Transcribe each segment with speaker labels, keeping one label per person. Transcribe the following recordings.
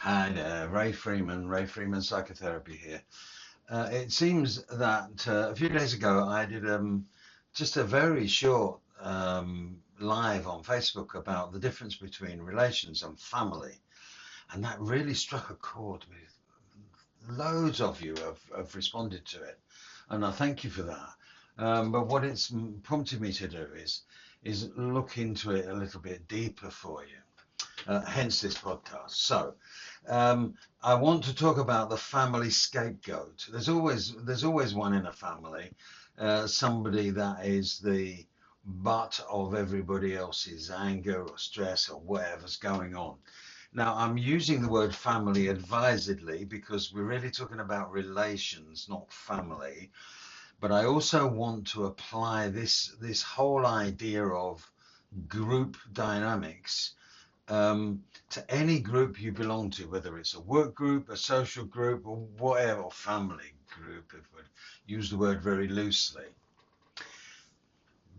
Speaker 1: Hi there, Ray Freeman Psychotherapy here. It seems that a few days ago I did just a very short live on Facebook about the difference between relations and family, and that really struck a chord with loads of you have responded to it, and I thank you for that. But what it's prompted me to do is look into it a little bit deeper for you. Hence this podcast. So, I want to talk about the family scapegoat. There's always one in a family, somebody that is the butt of everybody else's anger or stress or whatever's going on. Now, I'm using the word family advisedly because we're really talking about relations, not family. But I also want to apply this whole idea of group dynamics to any group you belong to, whether it's a work group, a social group, or whatever, or family group, if we use the word very loosely.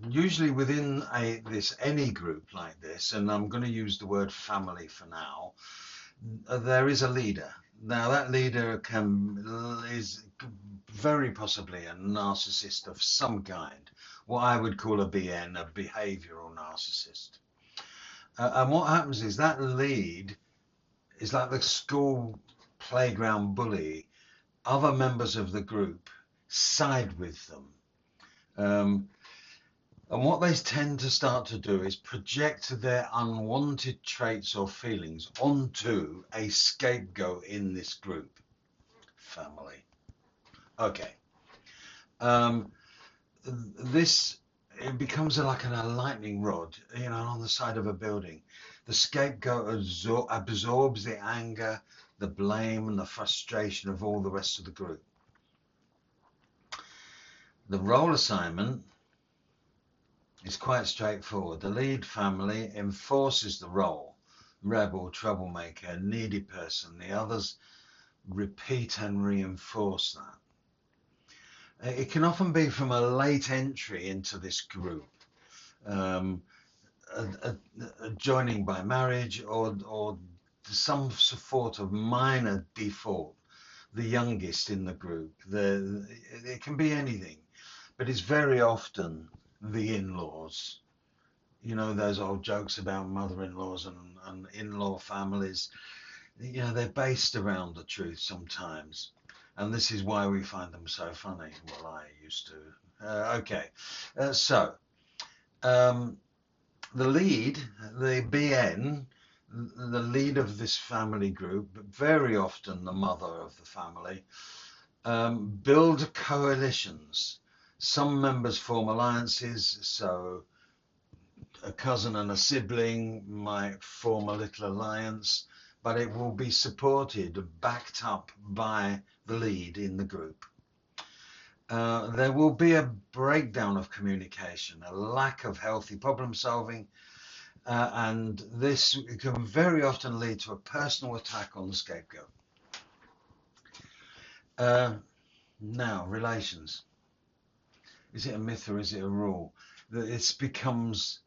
Speaker 1: Usually within this any group like this, and I'm going to use the word family for now, there is a leader. Now that leader is very possibly a narcissist of some kind, what I would call a BN, a behavioral narcissist. And what happens is that lead is like the school playground bully. Other members of the group side with them. And what they tend to start to do is project their unwanted traits or feelings onto a scapegoat in this group. Family. Okay. This it becomes like a lightning rod, on the side of a building. The scapegoat absorbs the anger, the blame, and the frustration of all the rest of the group. The role assignment is quite straightforward. The lead family enforces the role: rebel, troublemaker, needy person. The others repeat and reinforce that. It can often be from a late entry into this group, joining by marriage or some sort of minor default, the youngest in the group. It can be anything, but it's very often the in-laws. Those old jokes about mother-in-laws and in-law families, they're based around the truth sometimes. And this is why we find them so funny. Well, I used to. So the lead, the BN, the lead of this family group, but very often the mother of the family, build coalitions. Some members form alliances, so a cousin and a sibling might form a little alliance, but it will be supported, backed up by the lead in the group. There will be a breakdown of communication, a lack of healthy problem solving, and this can very often lead to a personal attack on the scapegoat. Now, relations. Is it a myth or is it a rule? This becomes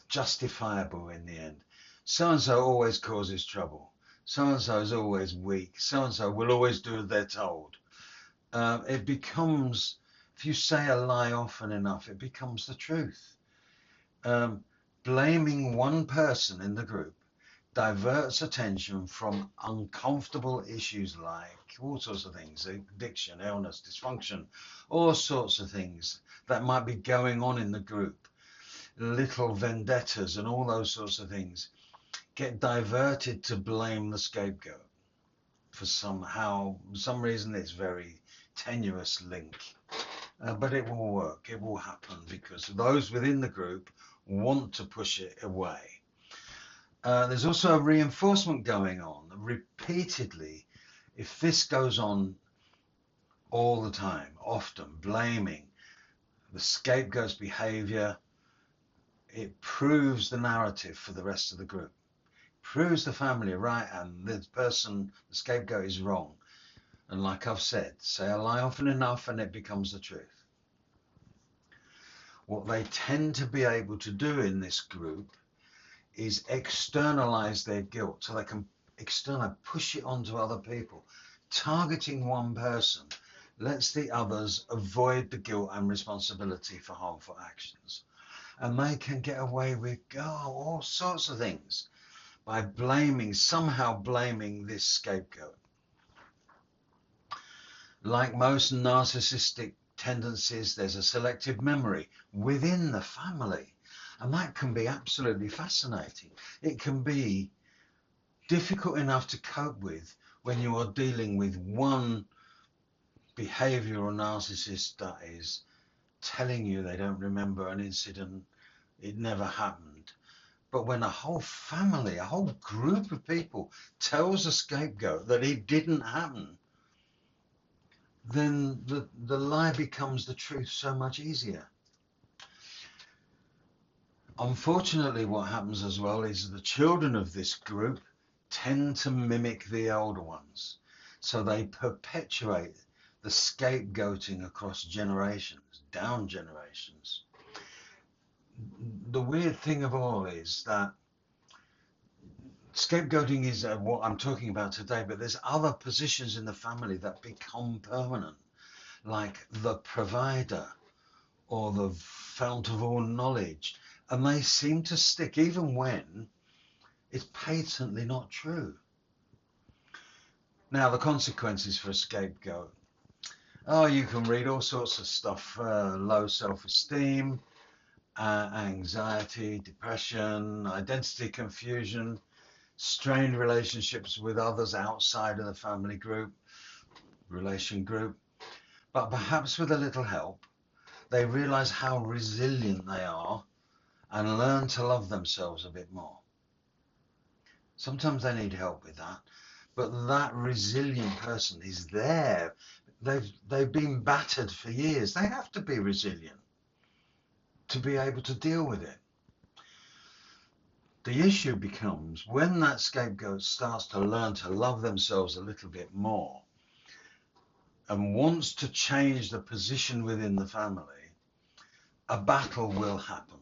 Speaker 1: justifiable in the end. So-and-so always causes trouble. So-and-so is always weak. So-and-so will always do as they're told. It becomes, if you say a lie often enough, it becomes the truth. Blaming one person in the group diverts attention from uncomfortable issues like all sorts of things: addiction, illness, dysfunction, all sorts of things that might be going on in the group. Little vendettas and all those sorts of things get diverted to blame the scapegoat for some reason. It's very tenuous link, but it will work. It will happen because those within the group want to push it away. There's also a reinforcement going on repeatedly. If this goes on all the time, often blaming the scapegoat's behavior, it proves the narrative for the rest of the group, proves the family right, and the person, the scapegoat, is wrong. And like I've said, say a lie often enough and it becomes the truth. What they tend to be able to do in this group is externalize their guilt, so they can external, push it onto other people. Targeting one person lets the others avoid the guilt and responsibility for harmful actions. And they can get away with all sorts of things by somehow blaming this scapegoat. Like most narcissistic tendencies, there's a selective memory within the family. And that can be absolutely fascinating. It can be difficult enough to cope with when you are dealing with one behavioral narcissist that is telling you they don't remember an incident, it never happened. But when a whole family, a whole group of people tells a scapegoat that it didn't happen, then the lie becomes the truth so much easier. Unfortunately, what happens as well is the children of this group tend to mimic the older ones. So they perpetuate the scapegoating across generations, down generations. The weird thing of all is that scapegoating is what I'm talking about today, but there's other positions in the family that become permanent, like the provider or the fount of all knowledge, and they seem to stick even when it's patently not true. Now, the consequences for a scapegoat. Oh, you can read all sorts of stuff, low self-esteem, anxiety, depression, identity confusion, strained relationships with others outside of the family group, relation group. But perhaps with a little help, they realize how resilient they are and learn to love themselves a bit more. Sometimes they need help with that, but that resilient person is there. They've been battered for years. They have to be resilient to be able to deal with it. The issue becomes when that scapegoat starts to learn to love themselves a little bit more and wants to change the position within the family, a battle will happen.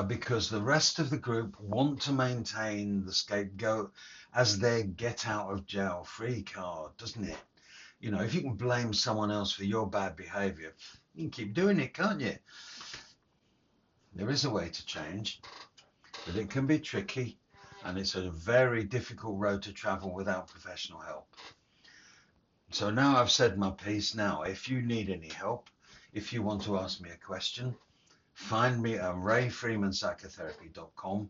Speaker 1: Because the rest of the group want to maintain the scapegoat as their get out of jail free card, doesn't it? You know, if you can blame someone else for your bad behavior, you can keep doing it, can't you? There is a way to change, but it can be tricky, and it's a very difficult road to travel without professional help. So now I've said my piece. Now, if you need any help, if you want to ask me a question, find me at rayfreemanpsychotherapy.com.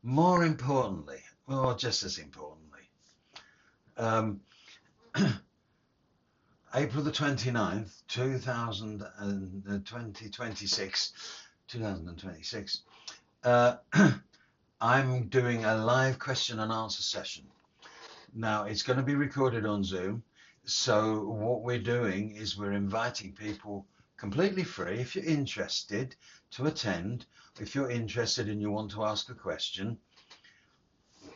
Speaker 1: More importantly, or just as importantly, April the 29th, 2026, I'm doing a live question and answer session. Now, it's going to be recorded on Zoom. So what we're doing is we're inviting people completely free, if you're interested, to attend. If you're interested and you want to ask a question,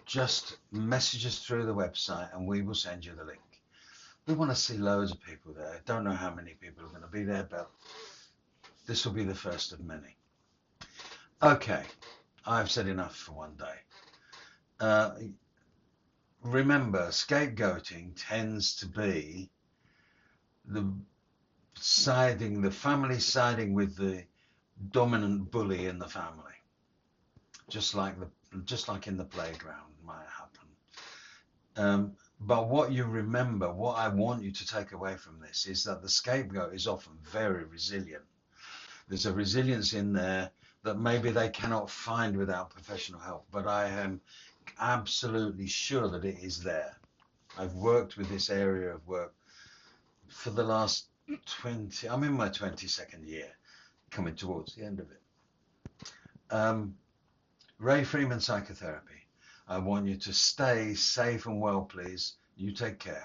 Speaker 1: just message us through the website and we will send you the link. We want to see loads of people there. Don't know how many people are going to be there, but this will be the first of many. Okay, I've said enough for one day. Remember, scapegoating tends to be the family siding with the dominant bully in the family, just like in the playground might happen. But what you remember, what I want you to take away from this is that the scapegoat is often very resilient. There's a resilience in there that maybe they cannot find without professional help, but I am absolutely sure that it is there. I've worked with this area of work for the last I'm in my 22nd year, coming towards the end of it. Ray Freeman Psychotherapy. I want you to stay safe and well, please. You take care.